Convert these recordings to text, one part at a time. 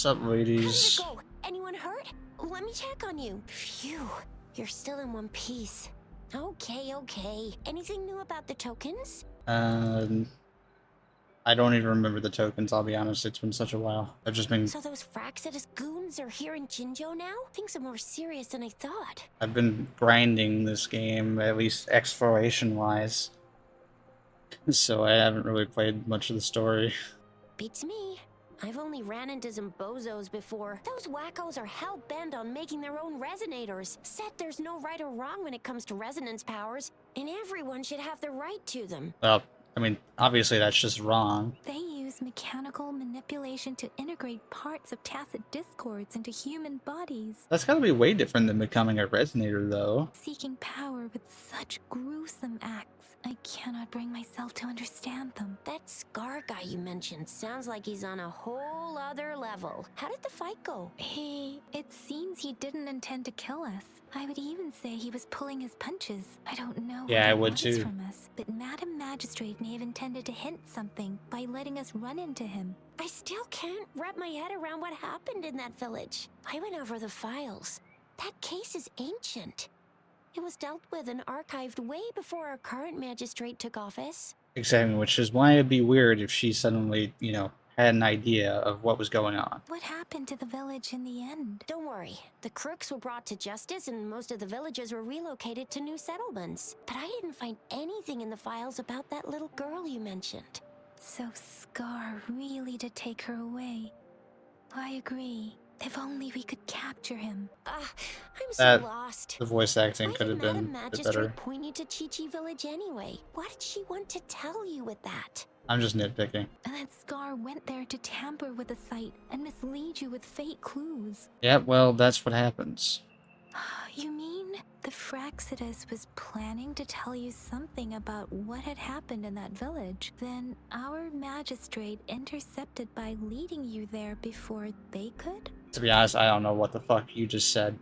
What's up, How did it ladies? go? Anyone hurt? Let me check on you. Phew, you're still in one piece. Okay. Anything new about the tokens? Um, I don't even remember the tokens, I'll be honest. It's been such a while. I've just been... So those Fraxidus goons are here in Jinjo now? Things are more serious than I thought. I've been grinding this game, at least exploration-wise. So I haven't really played much of the story. Beats me. I've only ran into some bozos before. Those wackos are hell-bent on making their own resonators. Said there's no right or wrong when it comes to resonance powers, and everyone should have the right to them. Well, I mean, obviously that's just wrong. They use mechanical manipulation to integrate parts of tacit discords into human bodies. That's gotta be way different than becoming a resonator, though. Seeking power with such gruesome acts, I cannot bring myself to understand them. That Scar guy you mentioned sounds like he's on a whole other level. How did the fight go? It seems he didn't intend to kill us. I would even say he was pulling his punches. I don't know Yeah, what I he would wants too. from us, but Madam Magistrate may have intended to hint something by letting us run into him. I still can't wrap my head around what happened in that village. I went over the files. That case is ancient. It was dealt with and archived way before our current magistrate took office. Exactly, which is why it'd be weird if she suddenly, had an idea of what was going on. What happened to the village in the end? Don't worry, the crooks were brought to justice and most of the villagers were relocated to new settlements. But I didn't find anything in the files about that little girl you mentioned. So Scar really did take her away. I agree. If only we could capture him. I'm so That lost. the voice acting Why could did have been Madam a bit Magistrate better. point you to Chi-Chi Village anyway? What did she want to tell you with that? I'm just nitpicking. And that Scar went there to tamper with the site and mislead you with fake clues. Yeah, well, that's what happens. You mean the Fraxidus was planning to tell you something about what had happened in that village? Then our magistrate intercepted by leading you there before they could? To be honest, I don't know what the fuck you just said.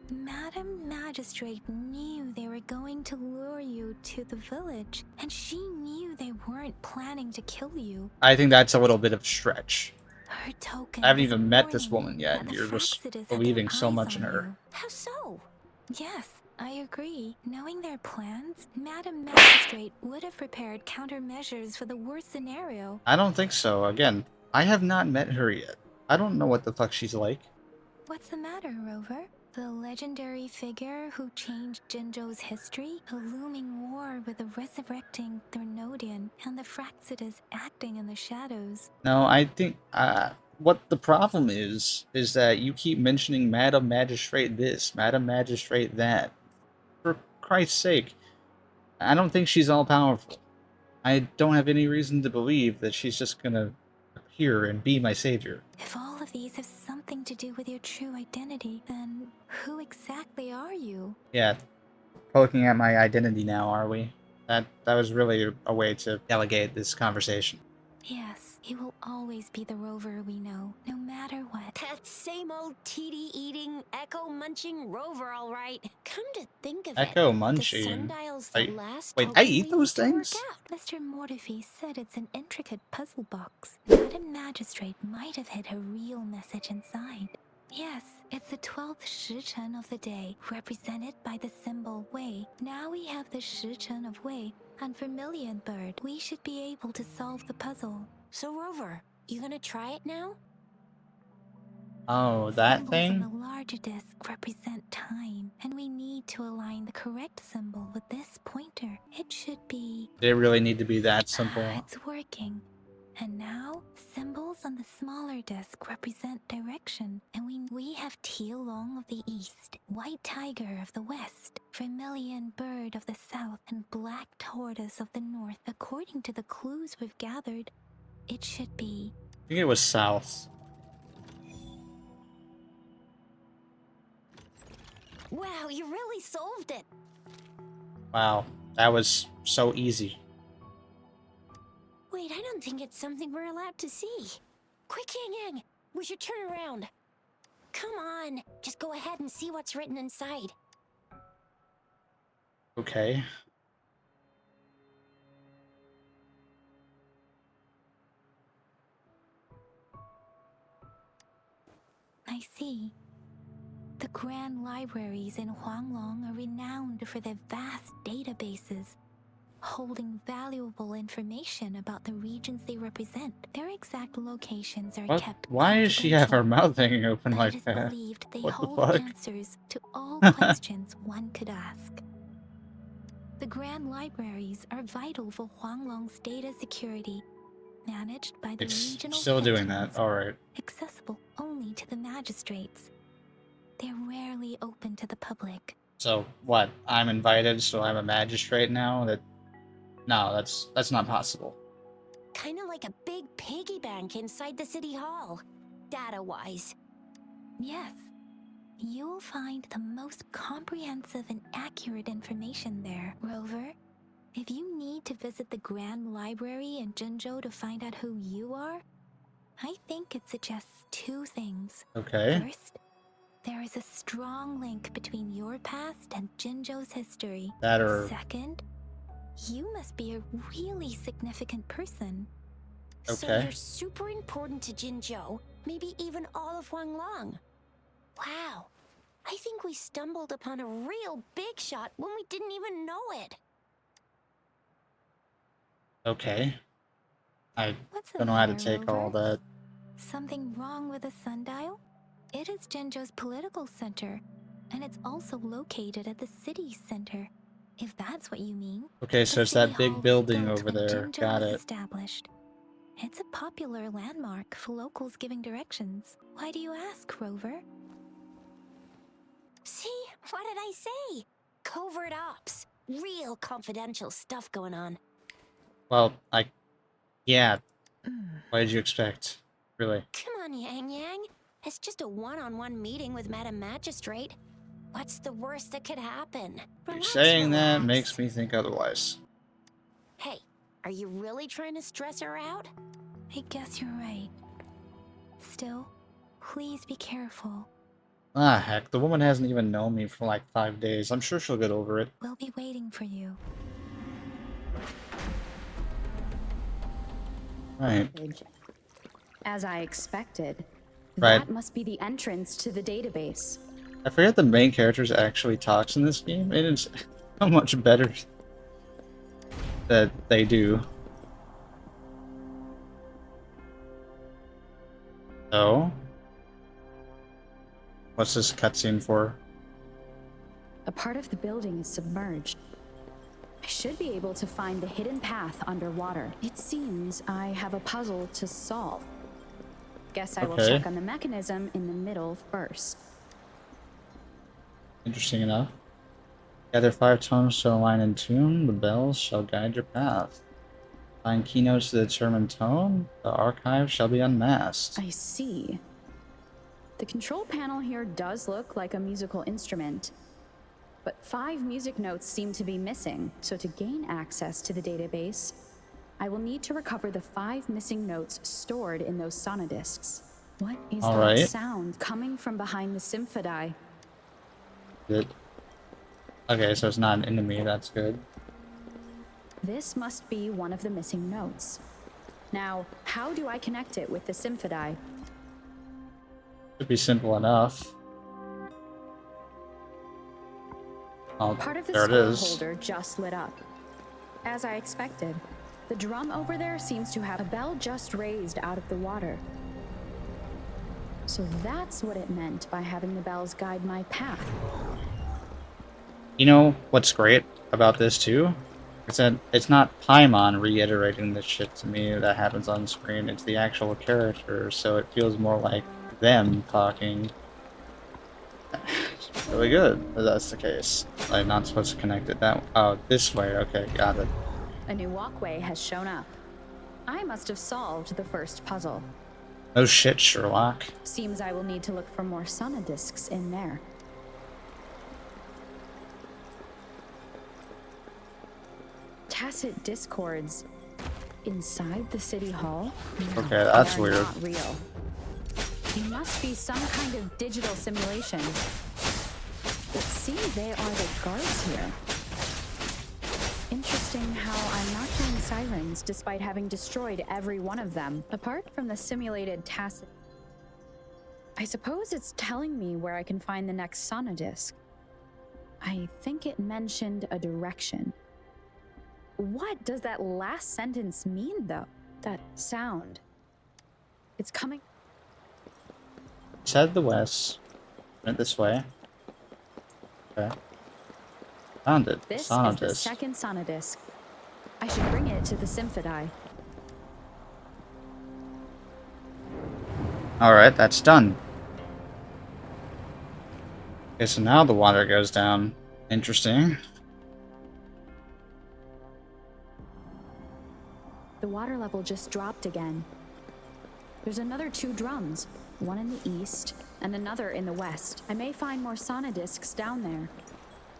Madam Magistrate knew they were going to lure you to the village, and she knew they weren't planning to kill you. I think that's a little bit of a stretch. Her token I haven't was a even met this warning woman yet, that and the you're just Fraxidus had believing their so eyes much in on her. you. How so? Yes, I agree. Knowing their plans, Madam Magistrate would have prepared countermeasures for the worst scenario. I don't think so. Again, I have not met her yet. I don't know what the fuck she's like. What's the matter, Rover? The legendary figure who changed Jinjo's history? A looming war with the resurrecting Thernodian and the Fraxidus acting in the shadows. No, I think, what the problem is that you keep mentioning Madam Magistrate this, Madam Magistrate that. For Christ's sake, I don't think she's all-powerful. I don't have any reason to believe that she's just gonna appear and be my savior. If all of these have something to do with your true identity, then who exactly are you? Yeah, poking at my identity now, are we? That was really a way to delegate this conversation. Yes, he will always be the Rover we know, no matter what. That same old TD-eating, echo-munching Rover, all right. Come to think of Echo it, munching? the sundial's the I- last wait, I token eat we those need to things? work out. Mr. Mortefi said it's an intricate puzzle box. Madam Magistrate might have hid a real message inside. Yes, it's the 12th Shichen of the day, represented by the symbol Wei. Now we have the Shichen of Wei and Vermilion Bird. We should be able to solve the puzzle. So, Rover, you gonna try it now? Oh, that Symbols thing? on the larger disc represent time, and we need to align the correct symbol with this pointer. It should be... Did it really need to be that simple? It's working. And now, symbols on the smaller disc represent direction, and we have Teal Long of the east, White Tiger of the west, Vermilion Bird of the south, and Black Tortoise of the north. According to the clues we've gathered, it should be... I think it was south. Wow, you really solved it! Wow, that was so easy. Wait, I don't think it's something we're allowed to see. Quick, Yang Yang, we should turn around. Come on, just go ahead and see what's written inside. Okay. I see. The grand libraries in Huanglong are renowned for their vast databases, holding valuable information about the regions they represent. Their exact locations are What? kept Why does she have her confidential, mouth hanging open but it like is that? believed they What the hold fuck? answers to all questions one could ask. The grand libraries are vital for Huanglong's data security, managed by the It's regional still doing that. sentinels, Alright. accessible only to the magistrates. They're rarely open to the public. So, what? I'm invited, so I'm a magistrate now? No, that's not possible. Kinda like a big piggy bank inside the city hall, data-wise. Yes, you'll find the most comprehensive and accurate information there, Rover. If you need to visit the Grand Library in Jinzhou to find out who you are, I think it suggests two things. Okay. First, there is a strong link between your past and Jinzhou's history. That or... Second, you must be a really significant person. So Okay. you're super important to Jinzhou, maybe even all of Huanglong. Wow, I think we stumbled upon a real big shot when we didn't even know it. Okay. I What's the don't know how to matter, take all Rover? that. Something wrong with the sundial? It is Jinzhou's political center, and it's also located at the city center, if that's what you mean. Okay, so The it's city that hall big was building built over when there. Jinzhou Got was it. established. It's a popular landmark for locals giving directions. Why do you ask, Rover? See, what did I say? Covert ops. Real confidential stuff going on. Well, yeah, Mm. what did you expect? Really? Come on, Yang Yang. It's just a one-on-one meeting with Madam Magistrate. What's the worst that could happen? Relax, Saying that relax. makes me think otherwise. Hey, are you really trying to stress her out? I guess you're right. Still, please be careful. Ah, heck, the woman hasn't even known me for like 5 days. I'm sure she'll get over it. We'll be waiting for you. Right. As I expected. Right. That must be the entrance to the database. I forget the main characters actually talks in this game, and it's so much better that they do. So, what's this cutscene for? A part of the building is submerged. I should be able to find the hidden path underwater. It seems I have a puzzle to solve. Guess I will Okay. check on the mechanism in the middle first. Interesting enough. Gather 5 tones to align in tune. The bells shall guide your path. Find keynotes to determine tone. The archive shall be unmasked. I see. The control panel here does look like a musical instrument, but 5 music notes seem to be missing. So to gain access to the database, I will need to recover the 5 missing notes stored in those sonodiscs. What is All that right. sound coming from behind the symphodi? Good. Okay, so it's not an enemy. That's good. This must be one of the missing notes. Now, how do I connect it with the symphodi? Should be simple enough. Oh, Part of the there it scroll is. holder just lit up. As I expected, the drum over there seems to have a bell just raised out of the water. So that's what it meant by having the bells guide my path. You know what's great about this too? Is that it's not Paimon reiterating this shit to me that happens on screen. It's the actual characters, so it feels more like them talking. It's really good if that's the case. I'm not supposed to connect it that. Oh, this way. Okay, got it. A new walkway has shown up. I must have solved the first puzzle. No shit, Sherlock. Seems I will need to look for more sonodiscs in there. Tacit discords inside the city hall? No, Okay, that's they're weird. Not real. They must be some kind of digital simulation. It seems they are the guards here. Interesting how I'm not hearing sirens despite having destroyed every one of them. Apart from the simulated tacit I suppose it's telling me where I can find the next sonodisc. I think it mentioned a direction. What does that last sentence mean, though? That sound. It's coming. Let's head the west. Went this way. Okay. Found it. This is Sonodisc. the second sonodisc. I should bring it to the Symphodi. Alright, that's done. Okay, so now the water goes down. Interesting. The water level just dropped again. There's another 2 drums, one in the east and another in the west. I may find more sonodiscs down there.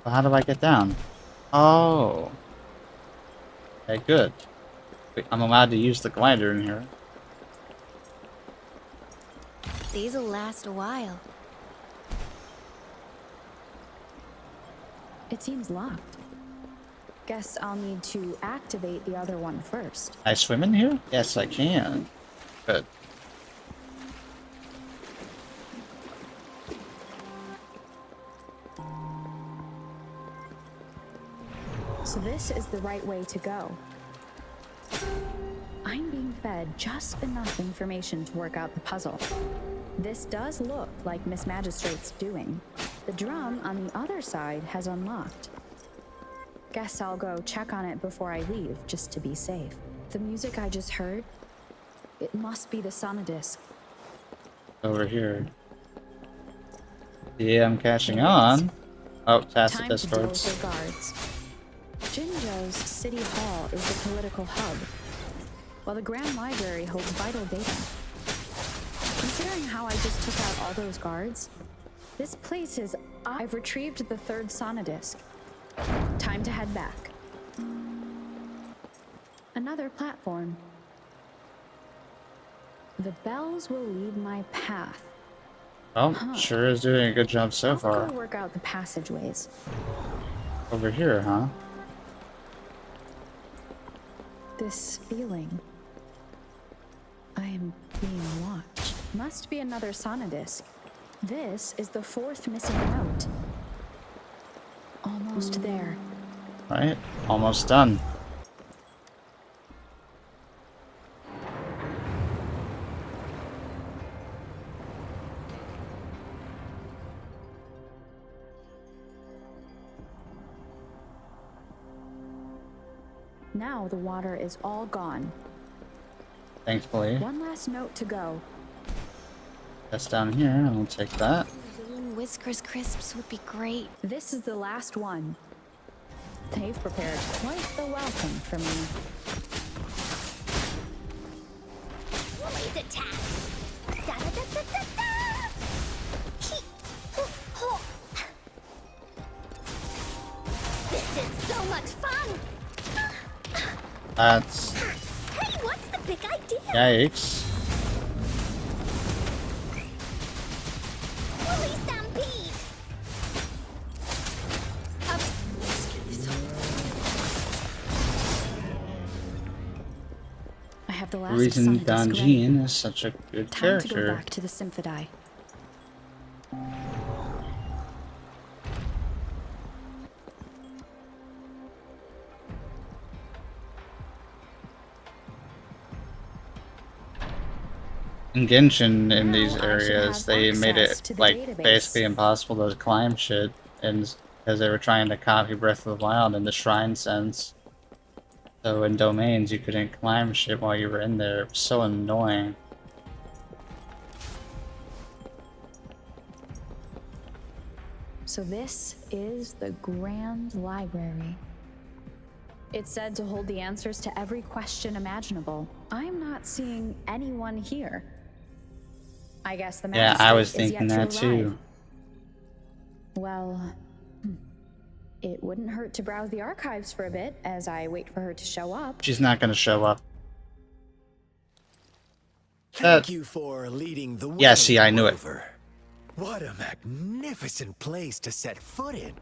Well, how do I get down? Oh. Okay, good. Wait, I'm allowed to use the glider in here. These'll last a while. It seems locked. Guess I'll need to activate the other one first. Can I swim in here? Yes, I can. Good. So this is the right way to go. I'm being fed just enough information to work out the puzzle. This does look like Miss Magistrate's doing. The drum on the other side has unlocked. Guess I'll go check on it before I leave, just to be safe. The music I just heard, it must be the sonodisc. Over here. Yeah, I'm catching on. Oh, past the Time to deal with discords. their guards. Jinzhou's City Hall is the political hub, while the Grand Library holds vital data. Considering how I just took out all those guards, this place is... I've retrieved the 3rd sonodisc. Time to head back. Another platform. The bells will lead my path. Oh, sure is doing a good job so I'll far. go work out the passageways. Over here, huh? This feeling. I am being watched. Must be another sonodisc. This is the 4th missing note. Almost there. Right? Almost done. Now the water is all gone. Thankfully. One last note to go. That's down here. I'll take that. Balloon Whiskers Crisps would be great. This is the last one. They've prepared quite the welcome for me. Blaze attack! Da-da-da-da-da-da! Hee! Ho! Ho! This is so much fun! That's... Hey, what's the big idea? Yikes. Woolly Stampede! Let's get this over. I have the last Reason sonodisc Don ready. Jean is such a good Time to go character. back to the Symphodi. In Genshin, in Now these I should areas, have they made access it to the like database. basically impossible to climb shit, and because they were trying to copy Breath of the Wild in the shrine sense. So in domains, you couldn't climb shit while you were in there. It was so annoying. So this is the Grand Library. It's said to hold the answers to every question imaginable. I'm not seeing anyone here. I guess the Yeah, I was magistrate is thinking yet that to arrive. too. Well, it wouldn't hurt to browse the archives for a bit as I wait for her to show up. She's not gonna show up. Thank you for leading the way. Yeah, see, I knew it. Rover. What a magnificent place to set foot in.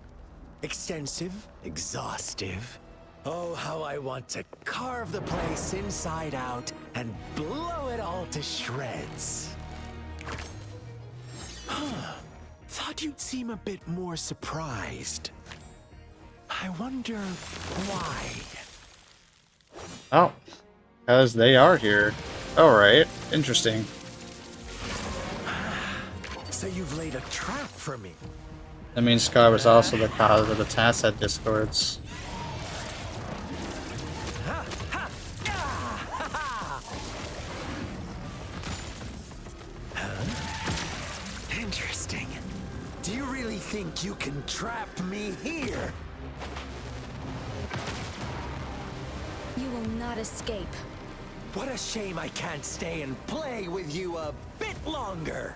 Extensive, exhaustive. Oh, how I want to carve the place inside out and blow it all to shreds. thought you'd seem a bit more surprised. I wonder why. Oh, because they are here. Alright, interesting. So you've laid a trap for me. That means Scar was also the cause of the Tasset discords. Interesting. Do you really think you can trap me here? You will not escape. What a shame I can't stay and play with you a bit longer.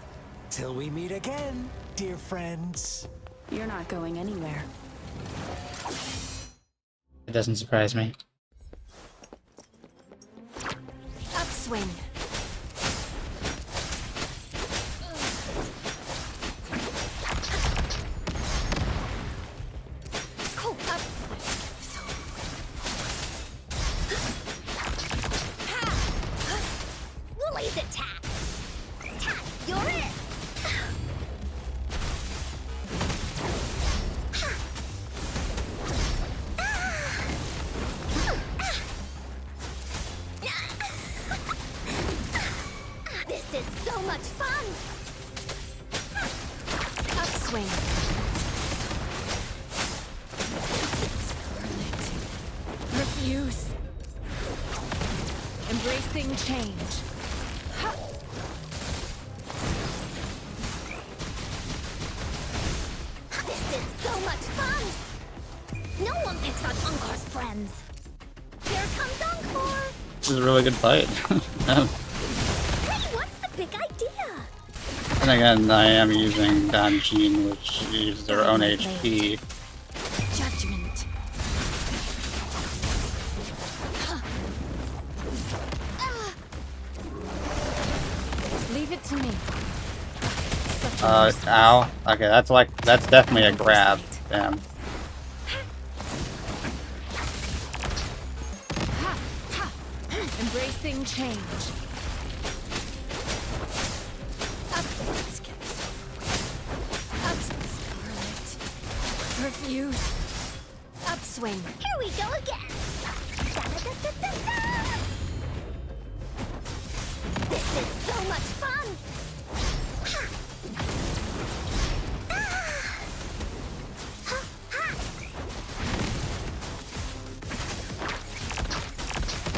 Till we meet again, dear friends. You're not going anywhere. It doesn't surprise me. Upswing. Oh, up. Laser tap! Tap! You're it! This is so much fun! Upswing. Refuse. Embracing change. This is so much fun! No one picks on Encore's friends! Here comes Encore! This is a really good fight. Hey, what's the big idea? And again, I am using Danjin, which uses their own HP. Judgment. Leave it to me. Ow. Okay, that's definitely a grab. Damn. Embracing change. Up, let's get this over with. Up, Scarlet. Refuse. Upswing. Here we go again! Da-da-da-da-da-da! This is so much fun! Ha! Ah! Ha! Ha!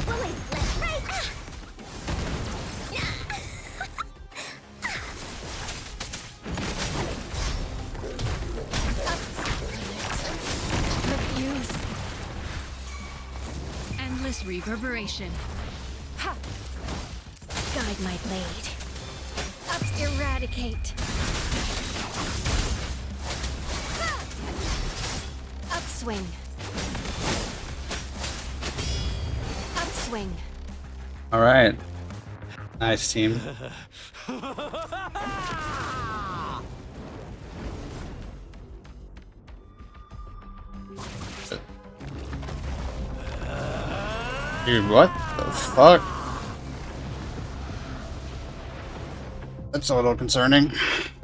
Willie, left, right! Ah! Refuse. Endless reverberation. Ha! Guide my blade. Up, eradicate. Ha! Upswing. Upswing. Alright. Nice team. Dude, what the fuck? That's a little concerning.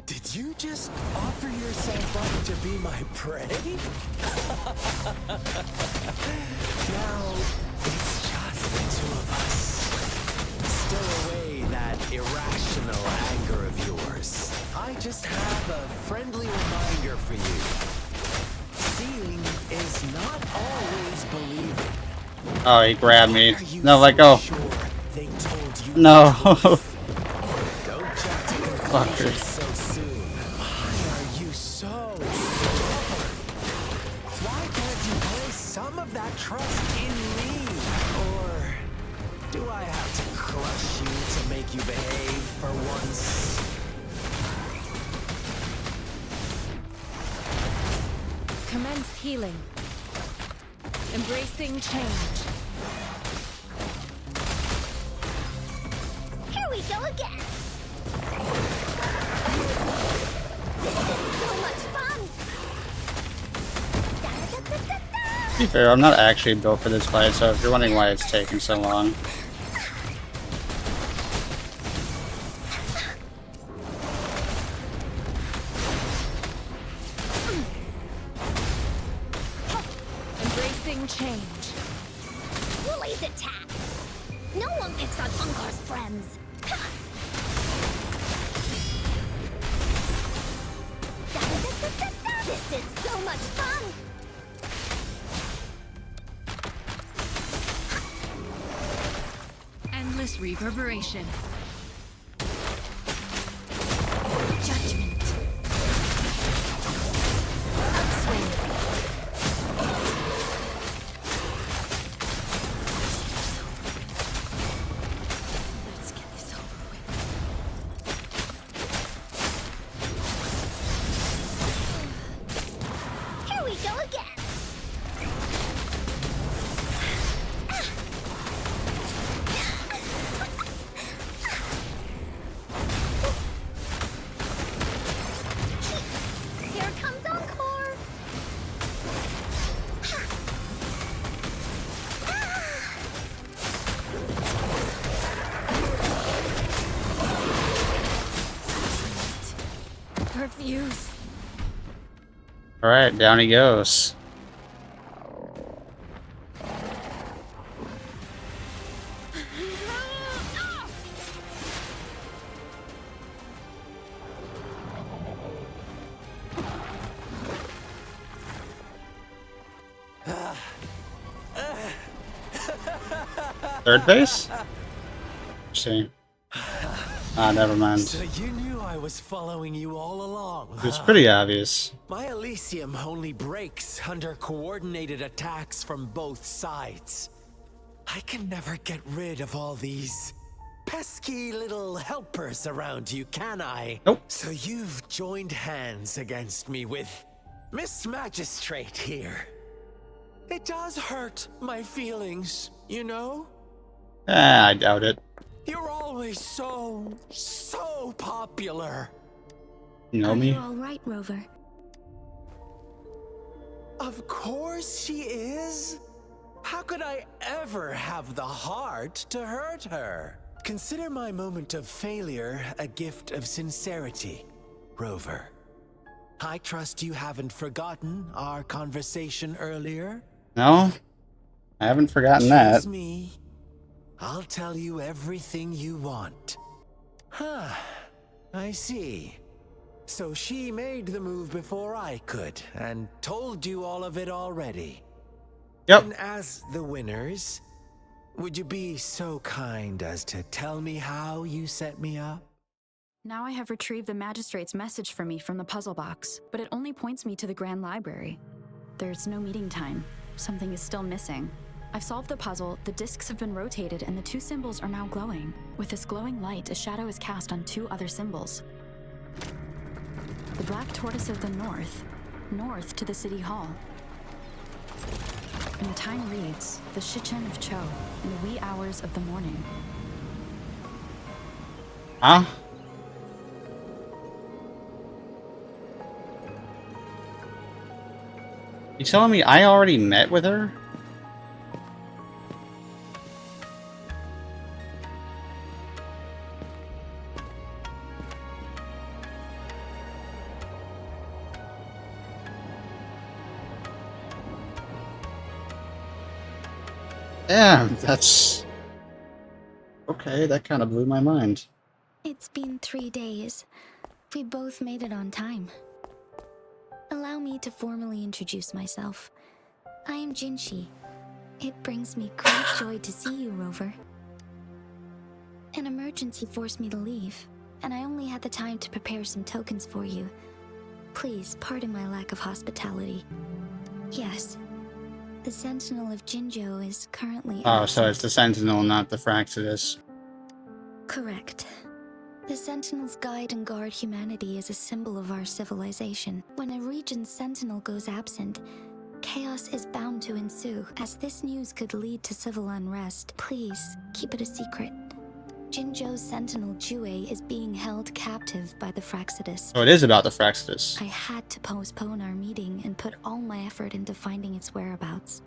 Did you just offer yourself up to be my prey? Now, it's just the two of us. Stow away that irrational anger of yours. I just have a friendly reminder for you. Seeing is not always believing. Oh, he grabbed me. Are you No, let so go. sure they told you No. Don't jump to Fuckers. conclusions so soon. Why are you so stubborn? Why can't you place some of that trust in me? Or do I have to crush you to make you behave for once? Commence healing. Embracing change. Here we go again! This is so much fun! Da-da-da-da-da-da! To be fair, I'm not actually built for this fight, so if you're wondering why it's taking so long. can change. Woolly's attack! No one picks on Ungar's friends! This is so much fun! Endless reverberation. Judgment. Upswing. Let's get this over with. Here we go again! Here comes Encore! Reviews. Alright, down he goes. Third base? See. Ah, never mind. So you knew I was following you all along. It's huh? pretty obvious. My Elysium only breaks under coordinated attacks from both sides. I can never get rid of all these pesky little helpers around you, can I? Nope. So you've joined hands against me with Miss Magistrate here. It does hurt my feelings, you know? Ah, I doubt it. You're always so popular. You know Are me? you all right, Rover? Of course she is. How could I ever have the heart to hurt her? Consider my moment of failure a gift of sincerity, Rover. I trust you haven't forgotten our conversation earlier. No? I haven't forgotten that. Choose me. I'll tell you everything you want. Huh. I see. So she made the move before I could, and told you all of it already. Yep. And as the winners, would you be so kind as to tell me how you set me up? Now I have retrieved the magistrate's message for me from the puzzle box, but it only points me to the Grand Library. There's no meeting time. Something is still missing. I've solved the puzzle, the discs have been rotated, and the two symbols are now glowing. With this glowing light, a shadow is cast on two other symbols. The black tortoise of the north to the city hall. And the time reads, the Shichen of Cho, in the wee hours of the morning. Huh? You telling me I already met with her? Yeah, that's... Okay, that kind of blew my mind. It's been 3 days. We both made it on time. Allow me to formally introduce myself. I am Jinshi. It brings me great joy to see you, Rover. An emergency forced me to leave, and I only had the time to prepare some tokens for you. Please pardon my lack of hospitality. Yes, the Sentinel of Jinzhou is currently Oh, so absent. it's the Sentinel, not the Fraxidus. Correct. The Sentinels guide and guard humanity as a symbol of our civilization. When a region's sentinel goes absent, chaos is bound to ensue. As this news could lead to civil unrest, please keep it a secret. Jinzhou's sentinel Jue is being held captive by the Fraxidus. So it is about the Fraxidus. I had to postpone our meeting and put all my effort into finding its whereabouts.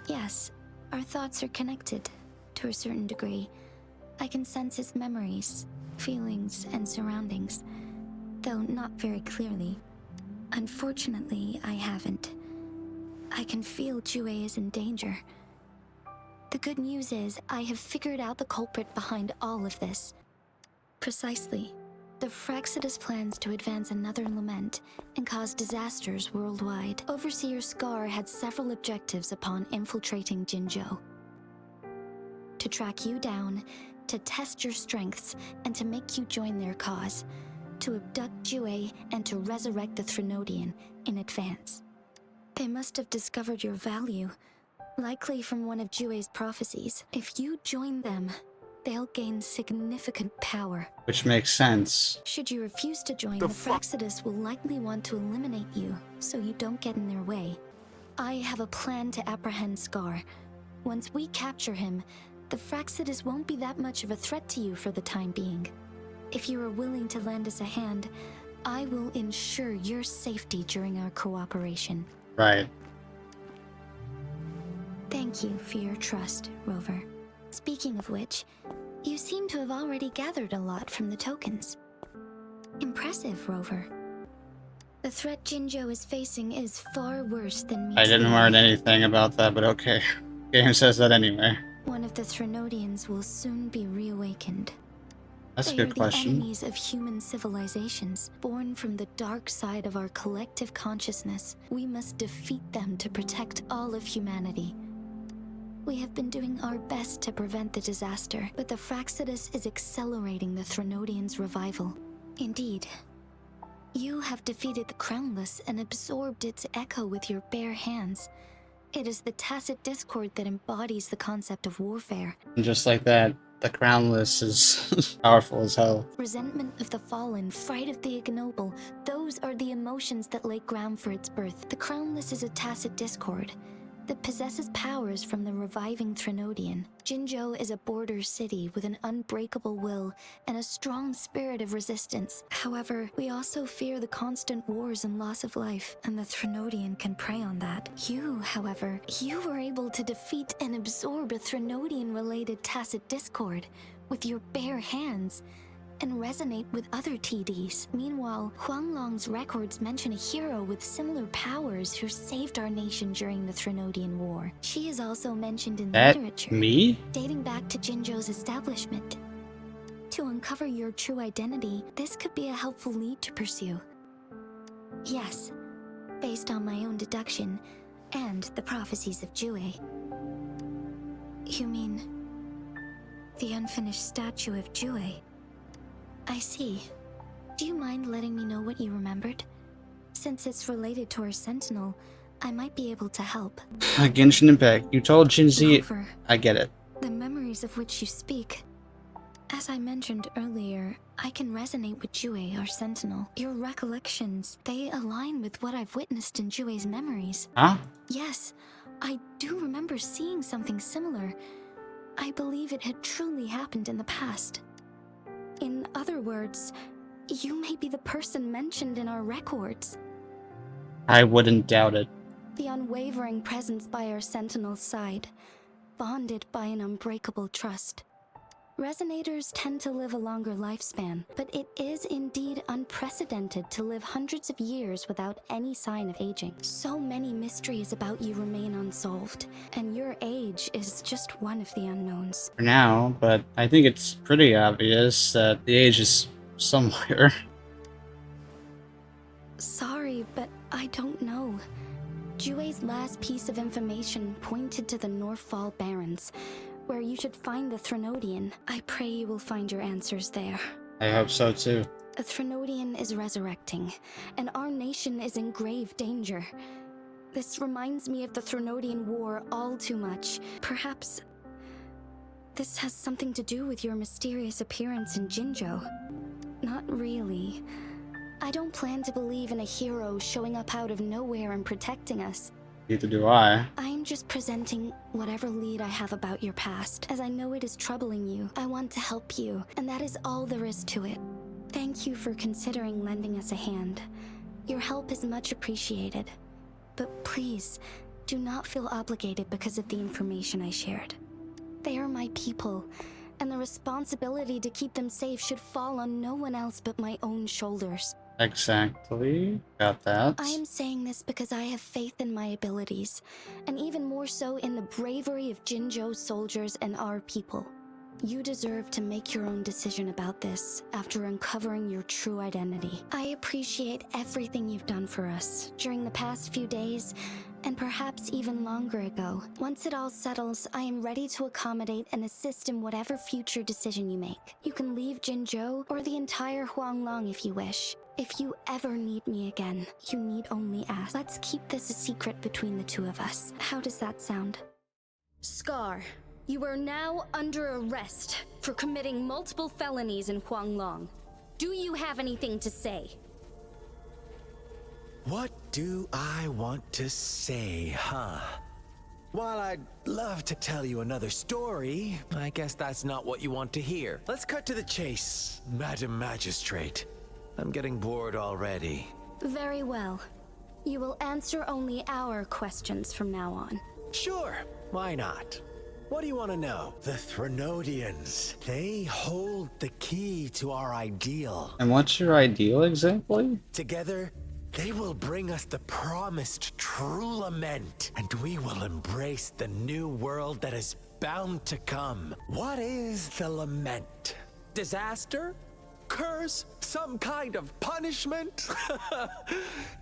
Yes, our thoughts are connected, to a certain degree. I can sense its memories, feelings, and surroundings, though not very clearly. Unfortunately, I haven't. I can feel Jue is in danger. The good news is, I have figured out the culprit behind all of this. Precisely. The Fraxidus plans to advance another lament and cause disasters worldwide. Overseer Scar had several objectives upon infiltrating Jinzhou. To track you down, to test your strengths, and to make you join their cause. To abduct Jue and to resurrect the Threnodian in advance. They must have discovered your value, likely from one of Jue's prophecies. If you join them, they'll gain significant power. Which makes sense. Should you refuse to join, the Fraxidus will likely want to eliminate you, so you don't get in their way. I have a plan to apprehend Scar. Once we capture him, the Fraxidus won't be that much of a threat to you for the time being. If you are willing to lend us a hand, I will ensure your safety during our cooperation. Right. Thank you for your trust, Rover. Speaking of which, you seem to have already gathered a lot from the tokens. Impressive, Rover. The threat Jinzhou is facing is far worse than I didn't learn anything about that, but okay. Game says that anyway. One of the Threnodians will soon be reawakened. That's a They good are question. the enemies of human civilizations, born from the dark side of our collective consciousness. We must defeat them to protect all of humanity. We have been doing our best to prevent the disaster, but the Fraxidus is accelerating the Threnodian's revival. Indeed. You have defeated the Crownless and absorbed its echo with your bare hands. It is the tacit discord that embodies the concept of warfare. And just like that, the Crownless is powerful as hell. Resentment of the fallen, fright of the ignoble, those are the emotions that lay ground for its birth. The Crownless is a tacit discord that possesses powers from the reviving Threnodian. Jinzhou is a border city with an unbreakable will and a strong spirit of resistance. However, we also fear the constant wars and loss of life, and the Threnodian can prey on that. You, however, you were able to defeat and absorb a Threnodian-related tacit discord with your bare hands and resonate with other TDs. Meanwhile, Huanglong's records mention a hero with similar powers who saved our nation during the Threnodian War. She is also mentioned in That literature, me? dating back to Jinzhou's establishment. To uncover your true identity, this could be a helpful lead to pursue. Yes, based on my own deduction and the prophecies of Jue. You mean the unfinished statue of Jue? I see. Do you mind letting me know what you remembered? Since it's related to our sentinel, I might be able to help. Genshin Impact. You told Shinzi. Rover, I get it. the memories of which you speak. As I mentioned earlier, I can resonate with Jue, our sentinel. Your recollections, they align with what I've witnessed in Jue's memories. Huh? Yes, I do remember seeing something similar. I believe it had truly happened in the past. In other words, you may be the person mentioned in our records. I wouldn't doubt it. The unwavering presence by our sentinel's side, bonded by an unbreakable trust. Resonators tend to live a longer lifespan, but it is indeed unprecedented to live hundreds of years without any sign of aging. So many mysteries about you remain unsolved, and your age is just one of the unknowns. For now, but I think it's pretty obvious that the age is somewhere. Sorry, but I don't know. Jue's last piece of information pointed to the Northfall Barrens, where you should find the Threnodian. I pray you will find your answers there. I hope so too. A Threnodian is resurrecting, and our nation is in grave danger. This reminds me of the Threnodian War all too much. Perhaps this has something to do with your mysterious appearance in Jinzhou. Not really. I don't plan to believe in a hero showing up out of nowhere and protecting us. Neither do I. I'm just presenting whatever lead I have about your past. As I know it is troubling you, I want to help you, and that is all there is to it. Thank you for considering lending us a hand. Your help is much appreciated. But please, do not feel obligated because of the information I shared. They are my people, and the responsibility to keep them safe should fall on no one else but my own shoulders. Exactly. Got that. I am saying this because I have faith in my abilities, and even more so in the bravery of Jinzhou soldiers and our people. You deserve to make your own decision about this after uncovering your true identity. I appreciate everything you've done for us during the past few days, and perhaps even longer ago. Once it all settles, I am ready to accommodate and assist in whatever future decision you make. You can leave Jinzhou or the entire Huanglong if you wish. If you ever need me again, you need only ask. Let's keep this a secret between the two of us. How does that sound? Scar, you are now under arrest for committing multiple felonies in Huanglong. Do you have anything to say? What do I want to say, huh? While I'd love to tell you another story, I guess that's not what you want to hear. Let's cut to the chase, Madam Magistrate. I'm getting bored already. Very well. You will answer only our questions from now on. Sure, why not? What do you want to know? The Threnodians, they hold the key to our ideal. And what's your ideal exactly? Together, they will bring us the promised true lament, and we will embrace the new world that is bound to come. What is the lament? Disaster? Curse? Some kind of punishment?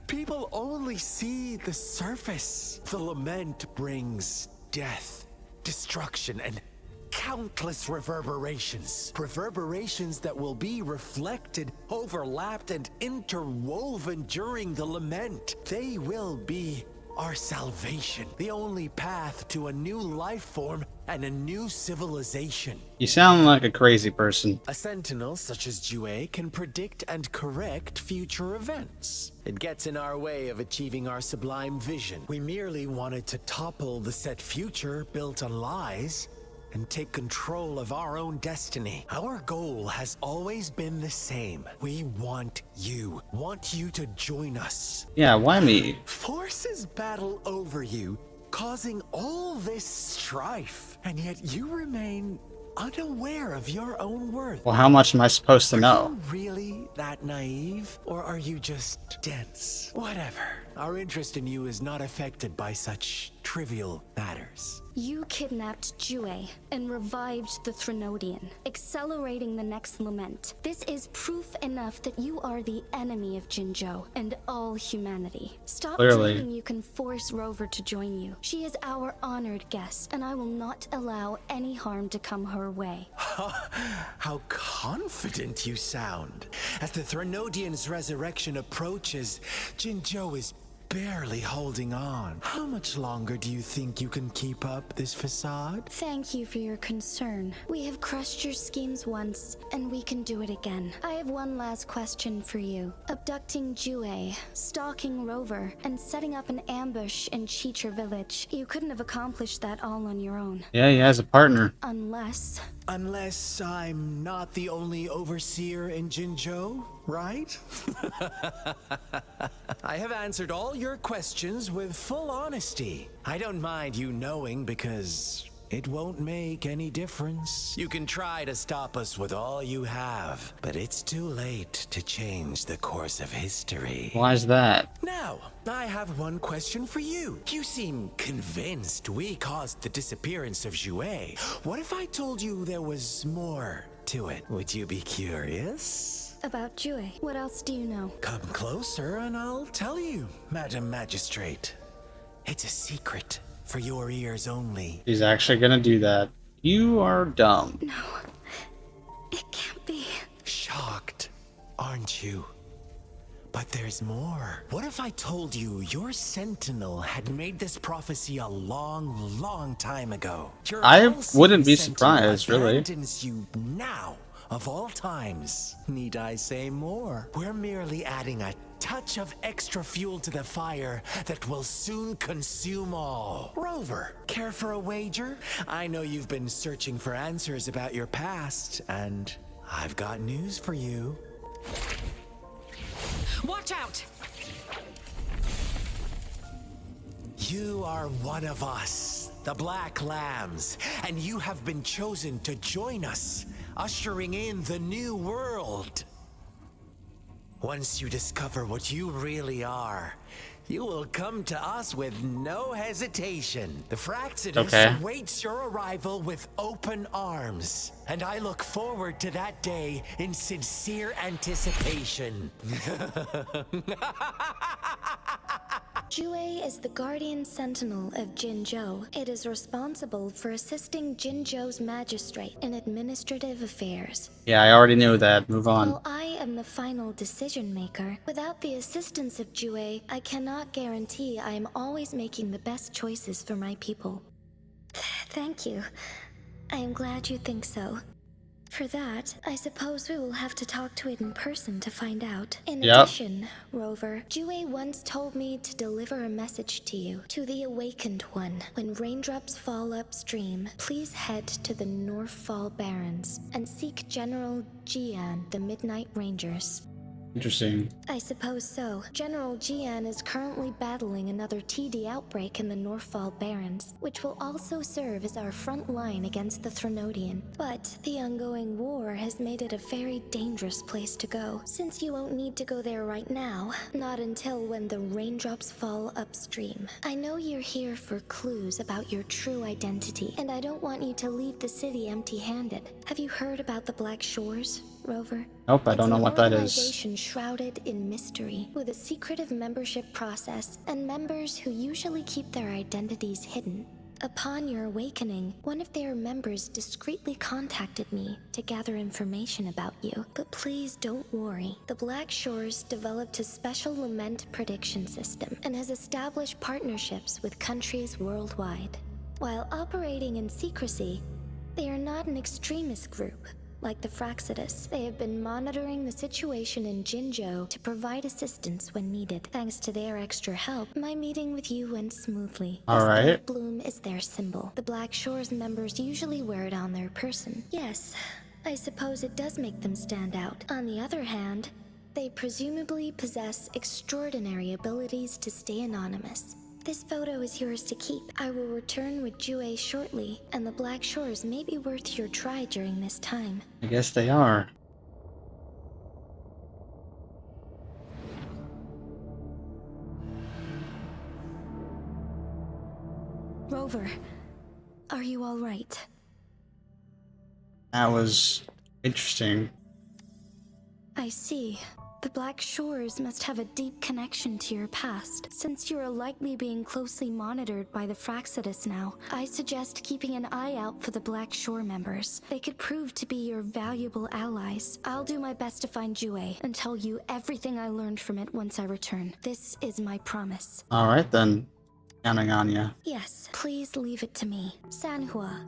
People only see the surface. The lament brings death, destruction, and countless reverberations. Reverberations that will be reflected, overlapped, and interwoven during the lament. They will be our salvation, the only path to a new life form and a new civilization. You sound like a crazy person. A sentinel such as Jue can predict and correct future events. It gets in our way of achieving our sublime vision. We merely wanted to topple the set future built on lies and take control of our own destiny. Our goal has always been the same. We want you to join us. Yeah, why me? Forces battle over you, causing all this strife, and yet you remain unaware of your own worth. Well, how much am I supposed to know? Are you really that naive, or are you just dense? Whatever. Our interest in you is not affected by such trivial matters. You kidnapped Jue and revived the Threnodian, accelerating the next lament. This is proof enough that you are the enemy of Jinzhou and all humanity. Stop Clearly. dreaming you can force Rover to join you. She is our honored guest, and I will not allow any harm to come her way. How confident you sound. As the Threnodian's resurrection approaches, Jinzhou is barely holding on. How much longer do you think you can keep up this facade? Thank you for your concern. We have crushed your schemes once, and we can do it again. I have one last question for you. Abducting Jue, stalking Rover, and setting up an ambush in Chicher village. You couldn't have accomplished that all on your own. Yeah, he has a partner. Unless I'm not the only overseer in Jinzhou, right? I have answered all your questions with full honesty. I don't mind you knowing because it won't make any difference. You can try to stop us with all you have, but it's too late to change the course of history. Why is that? Now, I have one question for you. You seem convinced we caused the disappearance of Jue. What if I told you there was more to it? Would you be curious? about Jue, what else do you know? Come closer and I'll tell you, Madam Magistrate. It's a secret for your ears only. He's actually gonna do that. You are dumb. No, it can't be. Shocked, aren't you? But there's more. What if I told you your sentinel had made this prophecy a long, long time ago? Your I all-seeing wouldn't be sentinel surprised, really. abandons you now, of all times. Need I say more? We're merely adding a touch of extra fuel to the fire that will soon consume all. Rover, care for a wager? I know you've been searching for answers about your past, and I've got news for you. Watch out! You are one of us, the Black Lambs, and you have been chosen to join us, ushering in the new world. Once you discover what you really are, you will come to us with no hesitation. The Fraxidus awaits your arrival with open arms, and I look forward to that day in sincere anticipation. Jue is the guardian sentinel of Jinzhou. It is responsible for assisting Jinzhou's magistrate in administrative affairs. Yeah, I already knew that. Move on. While I am the final decision maker, without the assistance of Jue, I cannot guarantee I am always making the best choices for my people. Thank you. I am glad you think so. For that, I suppose we will have to talk to it in person to find out. In addition, Rover, Jue once told me to deliver a message to you, to the Awakened One. When raindrops fall upstream, please head to the Northfall Barrens and seek General Jian, the Midnight Rangers. Interesting. I suppose so. General Jian is currently battling another TD outbreak in the Northfall Barrens, which will also serve as our front line against the Threnodian. But the ongoing war has made it a very dangerous place to go, since you won't need to go there right now, not until when the raindrops fall upstream. I know you're here for clues about your true identity, and I don't want you to leave the city empty-handed. Have you heard about the Black Shores, Rover? Nope, I don't know what that is. It's an organization shrouded in mystery, with a secretive membership process, and members who usually keep their identities hidden. Upon your awakening, one of their members discreetly contacted me to gather information about you. But please don't worry. The Black Shores developed a special lament prediction system and has established partnerships with countries worldwide. While operating in secrecy, they are not an extremist group. Like the Fraxidus, they have been monitoring the situation in Jinzhou to provide assistance when needed. Thanks to their extra help, my meeting with you went smoothly. All right. This bloom is their symbol. The Black Shores members usually wear it on their person. Yes, I suppose it does make them stand out. On the other hand, they presumably possess extraordinary abilities to stay anonymous. This photo is yours to keep. I will return with Jue shortly, and the Black Shores may be worth your try during this time. I guess they are. Rover, are you all right? That was interesting. I see. The Black Shores must have a deep connection to your past, since you are likely being closely monitored by the Fraxidus now. I suggest keeping an eye out for the Black Shore members. They could prove to be your valuable allies. I'll do my best to find Jue and tell you everything I learned from it once I return. This is my promise. Alright then. Counting on ya. Yes, please leave it to me. Sanhua.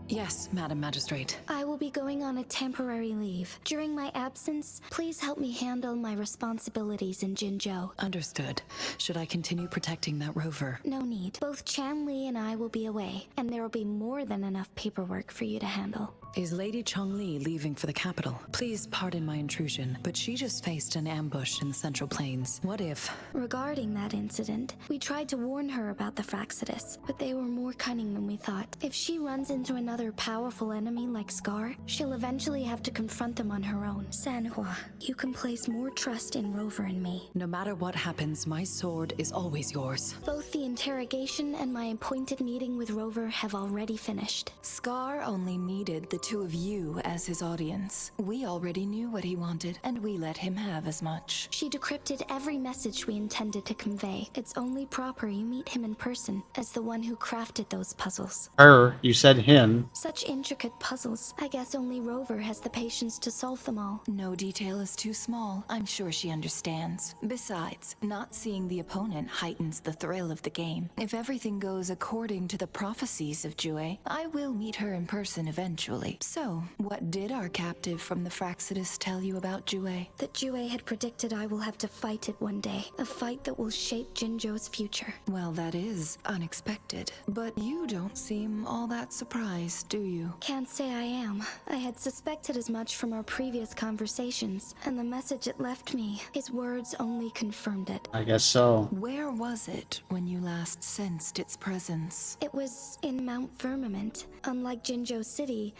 Yes, Madam Magistrate. I will be going on a temporary leave. During my absence, please help me handle my responsibilities in Jinzhou. Understood. Should I continue protecting that rover? No need. Both Chanli and I will be away, and there will be more than enough paperwork for you to handle. Is Lady Chongli leaving for the capital? Please pardon my intrusion, but she just faced an ambush in the Central Plains. What if... Regarding that incident, we tried to warn her about the Fraxidus, but they were more cunning than we thought. If she runs into another powerful enemy like Scar, she'll eventually have to confront them on her own. Sanhua, you can place more trust in Rover and me. No matter what happens, my sword is always yours. Both the interrogation and my appointed meeting with Rover have already finished. Scar only needed the two of you as his audience. We already knew what he wanted, and we let him have as much. She decrypted every message we intended to convey. It's only proper you meet him in person, as the one who crafted those puzzles. Her, you said him. Such intricate puzzles. I guess only Rover has the patience to solve them all. No detail is too small. I'm sure she understands. Besides, not seeing the opponent heightens the thrill of the game. If everything goes according to the prophecies of Jue, I will meet her in person eventually. So, what did our captive from the Fraxidus tell you about Jue? That Jue had predicted I will have to fight it one day. A fight that will shape Jinzhou's future. Well, that is unexpected. But you don't seem all that surprised. nice, do you? Can't say I am. I had suspected as much from our previous conversations, and the message it left me, his words only confirmed it. I guess so. Where was it when you last sensed its presence? It was in Mount Firmament. Unlike Jinzhou City,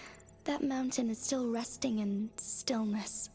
that mountain is still resting in stillness.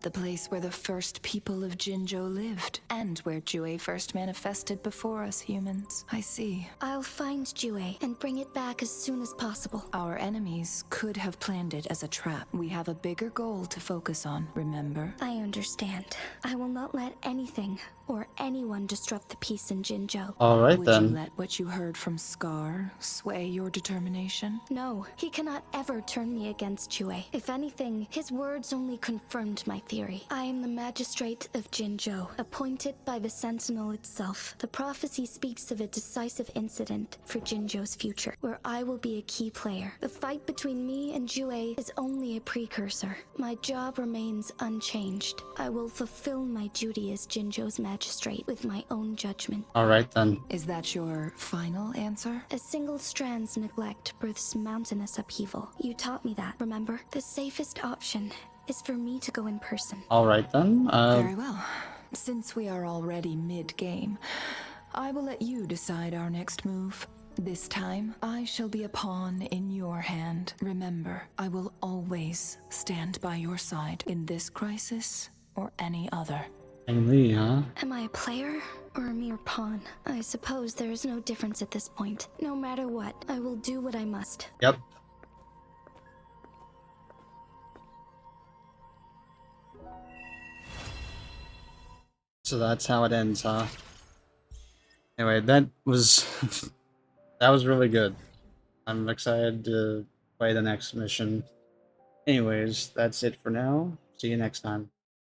The place where the first people of Jinzhou lived, and where Jue first manifested before us humans. I see. I'll find Jue and bring it back as soon as possible. Our enemies could have planned it as a trap. We have a bigger goal to focus on, remember? I understand. I will not let anything or anyone disrupt the peace in Jinzhou. Alright Would then. you let what you heard from Scar sway your determination? No, he cannot ever turn me against Jue. If anything, his words only confirmed my theory. I am the magistrate of Jinzhou, appointed by the Sentinel itself. The prophecy speaks of a decisive incident for Jinzhou's future, where I will be a key player. The fight between me and Jue is only a precursor. My job remains unchanged. I will fulfill my duty as Jinzhou's magistrate with my own judgment. Alright then. Is that your final answer? A single strand's neglect births mountainous upheaval. You taught me that, remember? The safest option is for me to go in person. Alright then. Very well. Since we are already mid-game, I will let you decide our next move. This time, I shall be a pawn in your hand. Remember, I will always stand by your side in this crisis or any other. Lee, huh? Am I a player or a mere pawn? I suppose there is no difference at this point. No matter what, I will do what I must. Yep. So that's how it ends, huh? Anyway, that was that was really good. I'm excited to play the next mission. Anyways, that's it for now. See you next time.